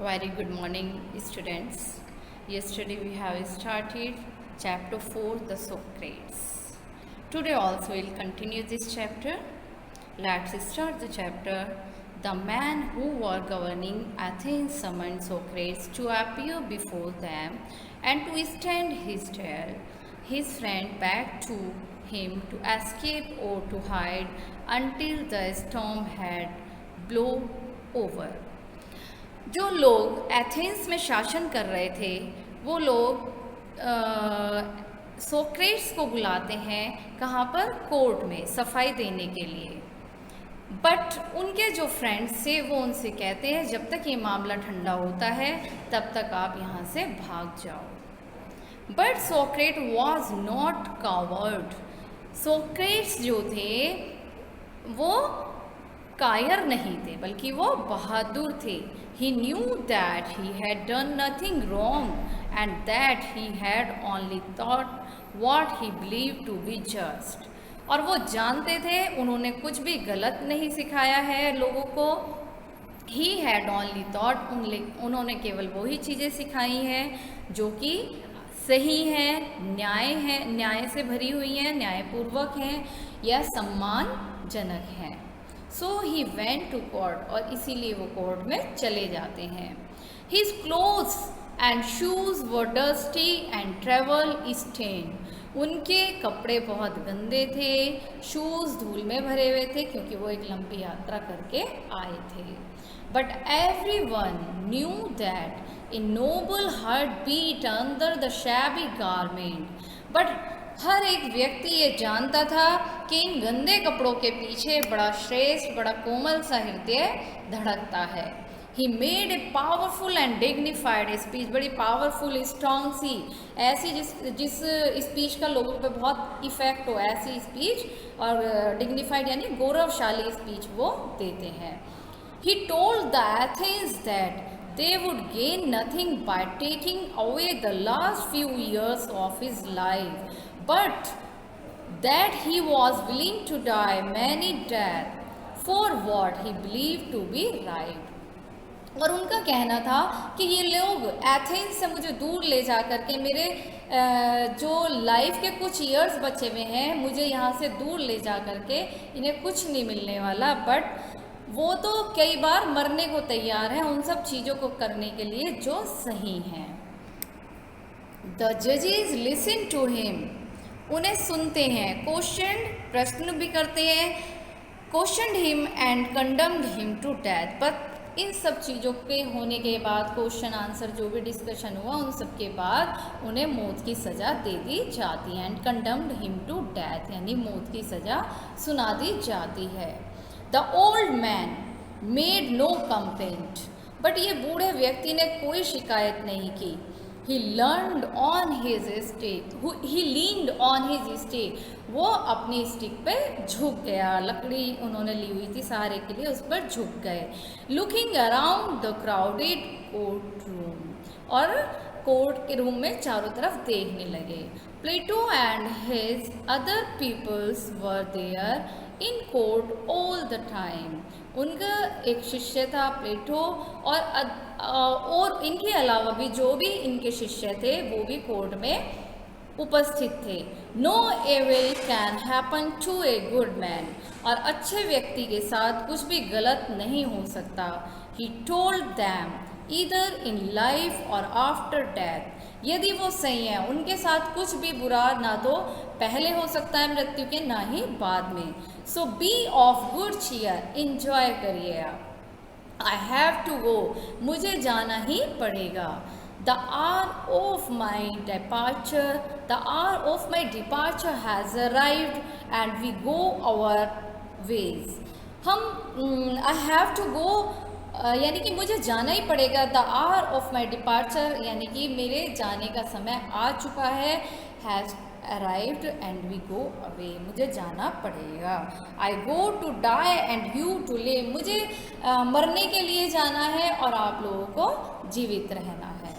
Very good morning, students. Yesterday we have started chapter 4, the Socrates. Today also we'll continue this chapter. Let's start the chapter. The man who were governing Athens summoned Socrates to appear before them and to stand his trial. His friend begged to him to escape or to hide until the storm had blown over. जो लोग Athens में शासन कर रहे थे वो लोग Socrates को बुलाते हैं कहाँ पर, कोर्ट में सफाई देने के लिए। बट उनके जो फ्रेंड्स थे वो उनसे कहते हैं जब तक ये मामला ठंडा होता है तब तक आप यहाँ से भाग जाओ। But सोक्रेट was not coward. Socrates जो थे वो कायर नहीं थे बल्कि वो बहादुर थे। He knew that he had done nothing wrong and that he had only thought what he believed to be just. और वो जानते थे उन्होंने कुछ भी गलत नहीं सिखाया है लोगों को। He had only thought, उन्होंने केवल वही चीज़ें सिखाई हैं जो कि सही हैं, न्याय से भरी हुई हैं, न्यायपूर्वक हैं या सम्मानजनक हैं। So he went to court, और इसीलिए वो कोर्ट में चले जाते हैं। His clothes and shoes were dusty and travel stained. उनके कपड़े बहुत गंदे थे, शूज़ धूल में भरे हुए थे क्योंकि वो एक लंबी यात्रा करके आए थे। But everyone knew that a noble heart beat under the shabby garment. But हर एक व्यक्ति ये जानता था कि इन गंदे कपड़ों के पीछे बड़ा श्रेष्ठ, बड़ा कोमल सा हृदय धड़कता है। He made a powerful and dignified speech. बड़ी पावरफुल, स्ट्रॉन्ग सी, ऐसी जिस स्पीच का लोगों पे बहुत इफेक्ट हो, ऐसी स्पीच, और डिग्निफाइड यानी गौरवशाली स्पीच वो देते हैं। He told the Athens that they would gain nothing by taking away the last few years of his life, but that he was willing to die many deaths for what he believed to be right. और उनका कहना था कि ये लोग Athens से मुझे दूर ले जा करके मेरे जो लाइफ के कुछ ईयर्स बचे हुए हैं मुझे यहाँ से दूर ले जा करके इन्हें कुछ नहीं मिलने वाला, बट वो तो कई बार मरने को तैयार हैं उन सब चीज़ों को करने के लिए जो सही हैं। द जजेस लिसन टू हिम। उन्हें सुनते हैं, क्वेश्चन, प्रश्न भी करते हैं, question him and condemned him to death. But इन सब चीज़ों के होने के बाद, क्वेश्चन आंसर जो भी डिस्कशन हुआ उन सब के बाद उन्हें मौत की सज़ा दे दी जाती है। And condemned him to death यानी मौत की सज़ा सुना दी जाती है। The old man made no complaint. But ये बूढ़े व्यक्ति ने कोई शिकायत नहीं की। He learned on his stick, he leaned on his stick. वो अपनी स्टिक पे झुक गया, लकड़ी उन्होंने ली हुई थी सहारे के लिए, उस पर झुक गए। Looking around the crowded court room, और कोर्ट के रूम में चारों तरफ देखने लगे। Plato and his other peoples were there in court all the time. उनका एक शिष्य था प्लेटो, और इनके अलावा भी जो भी इनके शिष्य थे वो भी कोर्ट में उपस्थित थे। No evil can happen to a good man. और अच्छे व्यक्ति के साथ कुछ भी गलत नहीं हो सकता। He told them either in life और आफ्टर डेथ। यदि वो सही है, उनके साथ कुछ भी बुरा ना तो पहले हो सकता है मृत्यु के, ना ही बाद में। So be of good cheer, enjoy करिए आप। आई हैव टू गो, मुझे जाना ही पड़ेगा। The hour of my departure has arrived and we go our ways. हम आई हैव टू गो यानी कि मुझे जाना ही पड़ेगा। The hour of my departure यानी कि मेरे जाने का समय आ चुका है। Has arrived and we go away, मुझे जाना पड़ेगा। I go to die and you to live, मुझे मरने के लिए जाना है और आप लोगों को जीवित रहना है।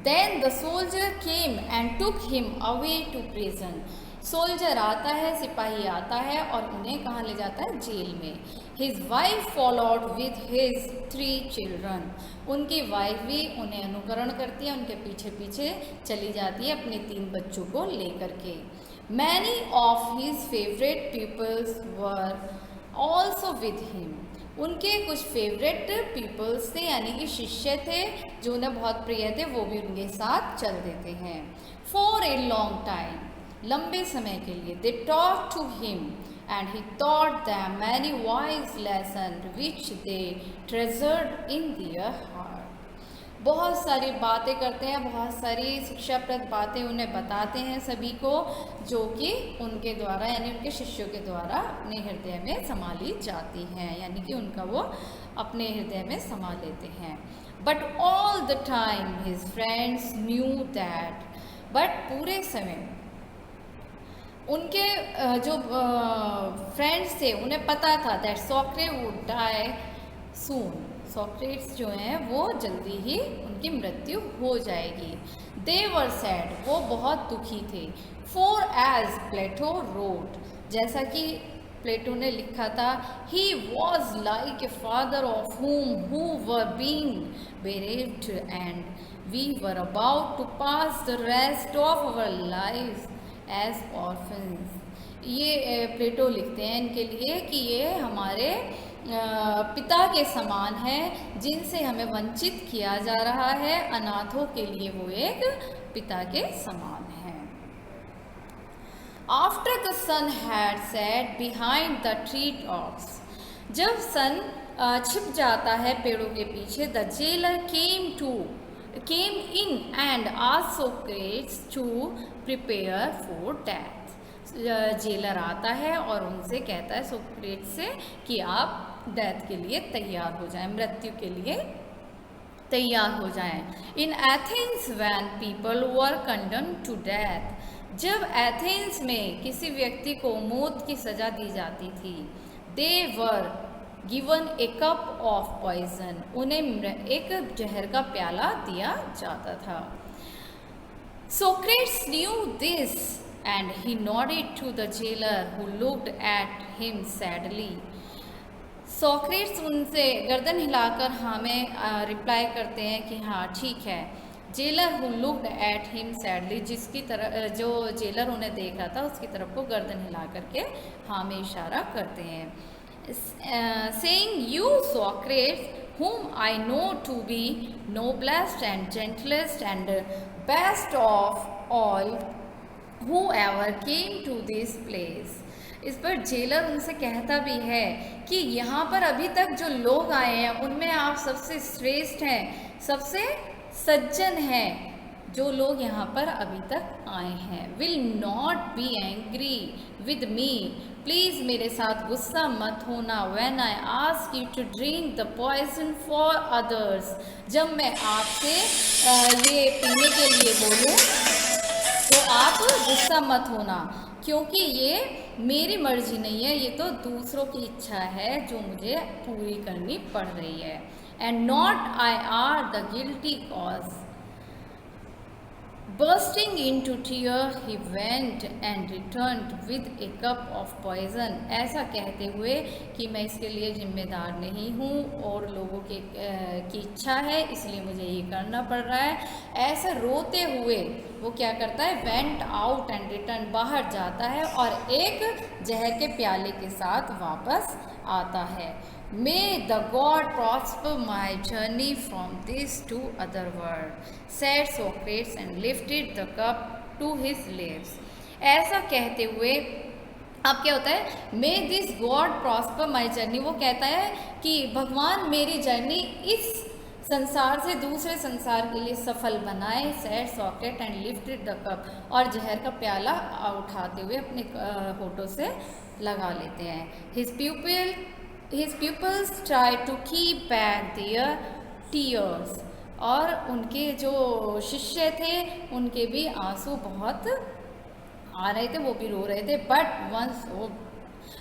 Then the soldier came and took him away to prison. Soldier आता है, सिपाही आता है और उन्हें कहाँ ले जाता है? जेल में। His wife followed with his 3 children. उनकी वाइफ भी उन्हें अनुकरण करती है, उनके पीछे पीछे चली जाती है अपने 3 बच्चों को लेकर के। Many of his favourite peoples were also with him. उनके कुछ फेवरेट पीपल्स थे, यानी कि शिष्य थे जो उन्हें बहुत प्रिय थे, वो भी उनके साथ चल देते हैं। फॉर ए लॉन्ग टाइम, लंबे समय के लिए, they talk to him and he taught them many wise lessons which they treasured in their heart। बहुत सारी बातें करते हैं, बहुत सारी शिक्षाप्रद बातें उन्हें बताते हैं सभी को, जो कि उनके द्वारा यानी उनके शिष्यों के द्वारा अपने हृदय में संभाली जाती हैं, यानी कि उनका वो अपने हृदय में संभाल लेते हैं। But all the time his friends knew that, but पूरे समय उनके जो फ्रेंड्स थे उन्हें पता था that Socrates would die soon. Socrates जो हैं वो जल्दी ही उनकी मृत्यु हो जाएगी। दे वर सैड, वो बहुत दुखी थे। फॉर एज प्लेटो रोट, जैसा कि प्लेटो ने लिखा था, he was like a father of whom who were being bereaved and we were about to pass the rest of our lives as orphans। ये प्लेटो लिखते हैं इनके लिए कि ये हमारे पिता के समान है जिनसे हमें वंचित किया जा रहा है, अनाथों के लिए वो एक पिता के समान है। After the sun had set behind the tree tops, जब सन छिप जाता है पेड़ों के पीछे, the jailer came in and asked Socrates to prepare for death। Jailer आता है और उनसे कहता है सोक्रेट्स से कि आप डेथ के लिए तैयार हो जाएं, मृत्यु के लिए तैयार हो जाएं। In Athens when people were condemned to death, जब एथेंस में किसी व्यक्ति को मौत की सजा दी जाती थी, they were given a cup of poison, उन्हें एक जहर का प्याला दिया जाता था। Socrates knew this and he nodded to the jailer who looked at him sadly. Socrates उनसे गर्दन हिलाकर हाँ में रिप्लाई करते हैं कि हाँ ठीक है। Jailer who looked at him sadly, जिसकी तरफ जो जेलर उन्हें देख रहा था उसकी तरफ को गर्दन हिला करके हाँ में इशारा करते हैं। saying, you Socrates, whom I know to be noblest and gentlest and best of all who ever came to this place। इस पर जेलर उनसे कहता भी है कि यहाँ पर अभी तक जो लोग आए हैं उनमें आप सबसे श्रेष्ठ हैं, सबसे सज्जन हैं जो लोग यहाँ पर अभी तक आए हैं। Will not be angry with me, please मेरे साथ गुस्सा मत होना। When I ask you to drink the poison for others, जब मैं आपसे ये पीने के लिए बोलूँ तो आप गुस्सा मत होना, क्योंकि ये मेरी मर्जी नहीं है, ये तो दूसरों की इच्छा है जो मुझे पूरी करनी पड़ रही है। And not I R the guilty cause. Bursting into tears, he went and returned with a cup of poison। ऐसा कहते हुए कि मैं इसके लिए जिम्मेदार नहीं हूँ और लोगों की इच्छा है इसलिए मुझे ये करना पड़ रहा है, ऐसा रोते हुए वो क्या करता है, went out and returned, बाहर जाता है और एक जहर के प्याले के साथ वापस आता है। May the God prosper my journey from this to other world, said Socrates and lifted the cup to his lips। ऐसा कहते हुए अब क्या होता है, May this God prosper my journey, वो कहता है कि भगवान मेरी जर्नी इस संसार से दूसरे संसार के लिए सफल बनाए। said Socrates and lifted the cup, और जहर का प्याला उठाते हुए अपने होठों से लगा लेते हैं। His pupils tried to keep back their tears, और उनके जो शिष्य थे उनके भी आंसू बहुत आ रहे थे, वो भी रो रहे थे। बट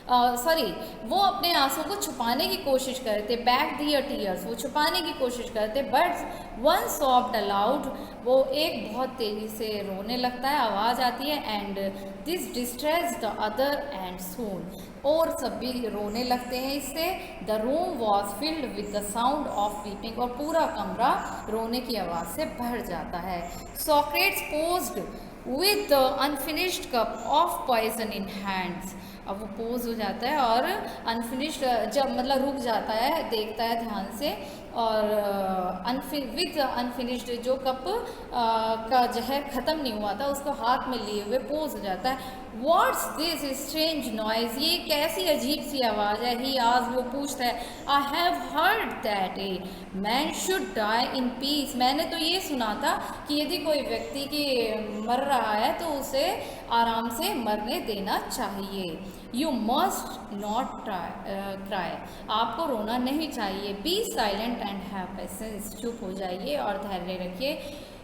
सॉरी, वो अपने आंसू को छुपाने की कोशिश करते, बैक दियर टीयर्स, वो छुपाने की कोशिश करते, बट वन सॉफ्ट अलाउड, वो एक बहुत तेज़ी से रोने लगता है, आवाज़ आती है, and this distress the other and soon, और सभी रोने लगते हैं इससे। The room was filled with the sound of weeping, और पूरा कमरा रोने की आवाज़ से भर जाता है। Socrates posed with the unfinished cup of poison in hands, अब वो पोज हो जाता है और अनफिनिश्ड, जब मतलब रुक जाता है, देखता है ध्यान से, और विद अनफिनिश्ड, जो कप का जहर ख़त्म नहीं हुआ था उसको हाथ में लिए हुए पोज हो जाता है। व्हाट्स दिस स्ट्रेंज नॉइज, ये कैसी अजीब सी आवाज़ है। ही आज, वो पूछता है, I have heard that a man should die in peace, मैंने तो ये सुना था कि यदि कोई व्यक्ति की मर रहा है तो उसे आराम से मरने देना चाहिए। यू मस्ट नॉट क्राई, आपको रोना नहीं चाहिए। Be silent and have patience, चुप हो जाइए और धैर्य रखिए।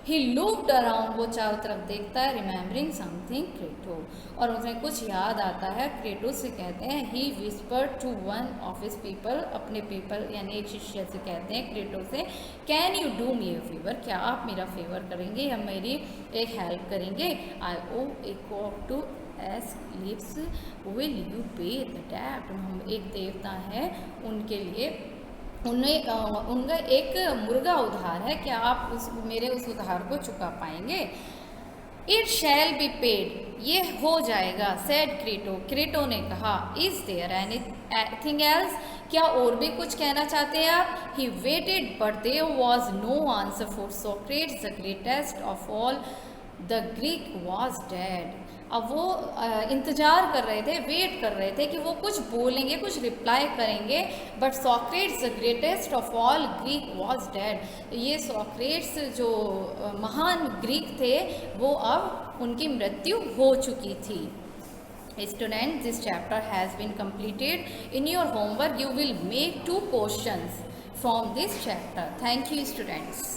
ही लुक्ड अराउंड, वो चारों तरफ देखता है, रिमेम्बरिंग समथिंग क्रेटो, और उसे कुछ याद आता है। क्रेटो से कहते हैं, he whispered to one of his people, अपने पीपल यानी एक शिष्य से कहते हैं क्रेटो से, can you do me a favour, क्या आप मेरा फेवर करेंगे या मेरी एक हेल्प करेंगे। I owe a cock to Asclepius, will you pay the debt, हम एक देवता हैं उनके लिए, उनका एक मुर्गा उधार है, क्या आप मेरे उस उधार को चुका पाएंगे। इट शैल बी पेड, ये हो जाएगा। सेड क्रेटो, क्रेटो ने कहा। इज देयर एनीथिंग एल्स, क्या और भी कुछ कहना चाहते हैं आप। He waited but there was no answer for Socrates the greatest of all the Greek was dead. अब वो इंतज़ार कर रहे थे, वेट कर रहे थे कि वो कुछ बोलेंगे, कुछ रिप्लाई करेंगे, but Socrates the greatest of all Greek was dead, ये सोक्रेट्स जो महान ग्रीक थे वो अब उनकी मृत्यु हो चुकी थी। Students, this chapter has been completed. In your homework, you will make 2 questions from this chapter. Thank you, students.